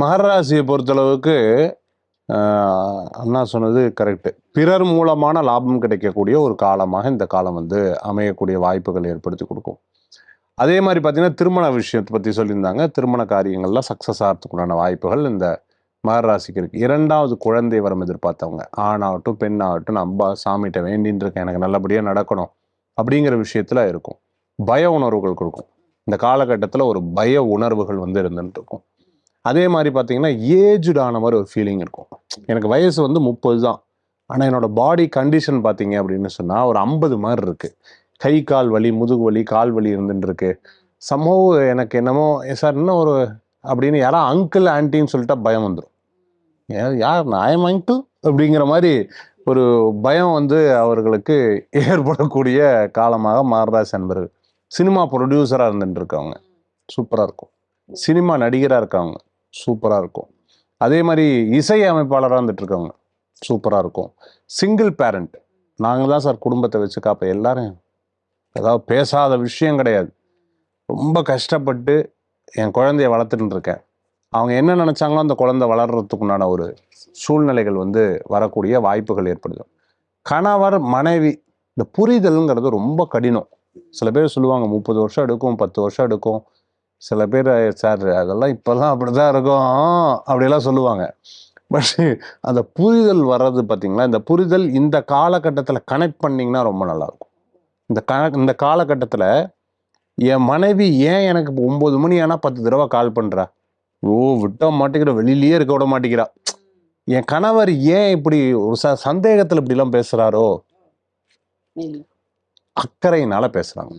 மகர ராசியை பொறுத்தளவுக்கு அண்ணா சொன்னது கரெக்டு. பிறர் மூலமான லாபம் கிடைக்கக்கூடிய ஒரு காலமாக இந்த காலம் வந்து அமையக்கூடிய வாய்ப்புகள் ஏற்படுத்தி கொடுக்கும். அதே மாதிரி பார்த்தீங்கன்னா திருமண விஷயத்தை பற்றி சொல்லியிருந்தாங்க. திருமண காரியங்கள்லாம் சக்ஸஸ் ஆகிறதுக்குண்டான வாய்ப்புகள் இந்த மகர ராசிக்கு இருக்குது. 2வது குழந்தை வரம் எதிர்பார்த்தவங்க, ஆணாகட்டும் பெண்ணாகட்டும், நம்ம சாமிகிட்ட வேண்டின்னு இருக்கேன் எனக்கு நல்லபடியாக நடக்கணும் அப்படிங்கிற விஷயத்தில் இருக்கும். பய உணர்வுகள் கொடுக்கும். இந்த காலகட்டத்தில் ஒரு பய உணர்வுகள் வந்து இருந்துட்டு இருக்கும். அதே மாதிரி பார்த்தீங்கன்னா ஏஜ்டான மாதிரி ஒரு ஃபீலிங் இருக்கும். எனக்கு வயசு வந்து 30 தான், ஆனால் என்னோட பாடி கண்டிஷன் பார்த்தீங்க அப்படின்னு சொன்னால் ஒரு 50 மாதிரி இருக்குது. கை கால் வலி, முதுகு வலி, கால் வலி இருந்துட்டு இருக்கு. சம்பவம் எனக்கு என்னமோ சார் இன்னும் ஒரு அப்படின்னு யாராவது அங்கிள் ஆன்ட்டின்னு சொல்லிட்டா பயம் வந்துடும். யார் ஐஎம் அங்கிள் அப்படிங்கிற மாதிரி ஒரு பயம் வந்து அவர்களுக்கு ஏற்படக்கூடிய காலமாக மகராசி அன்பர்கள். சினிமா ப்ரொடியூசராக இருந்துட்டு இருக்கவங்க சூப்பராக இருக்கும். சினிமா நடிகராக இருக்கவங்க சூப்பராக இருக்கும். அதே மாதிரி இசை அமைப்பாளராக இருந்துட்டு இருக்கவங்க சூப்பராக இருக்கும். சிங்கிள் பேரண்ட், நாங்கள் தான் சார் குடும்பத்தை வச்சு காப்போம். எல்லாரும் ஏதாவது பேசாத விஷயம் கிடையாது. ரொம்ப கஷ்டப்பட்டு என் குழந்தைய வளர்த்துட்டு இருக்கேன். அவங்க என்ன நினச்சாங்களோ அந்த குழந்தை வளர்கிறதுக்குண்டான ஒரு சூழ்நிலைகள் வந்து வரக்கூடிய வாய்ப்புகள் ஏற்படுது. கணவர் மனைவி இந்த புரிதல்ங்கிறது ரொம்ப கடினம். சில பேர் சொல்லுவாங்க 30 வருஷம் எடுக்கும், 10 வருஷம் எடுக்கும். சில பேர் சார் அதெல்லாம் இப்போல்லாம் அப்படிதான் இருக்கும் அப்படிலாம் சொல்லுவாங்க. பட் அந்த புரிதல் வர்றது பார்த்தீங்களா, இந்த புரிதல் இந்த காலகட்டத்தில் கனெக்ட் பண்ணிங்கன்னா ரொம்ப நல்லாயிருக்கும். இந்த காலகட்டத்தில் என் மனைவி ஏன் எனக்கு 9 மணி ஆனால் 10 தடவை கால் பண்ணுறா, விட்ட மாட்டேங்கிற, வெளியிலேயே இருக்க விட மாட்டேங்கிறா, என் கணவர் ஏன் இப்படி ஒரு சந்தேகத்தில் இப்படிலாம் பேசுகிறாரோ, அக்கறையினால பேசுகிறாங்க.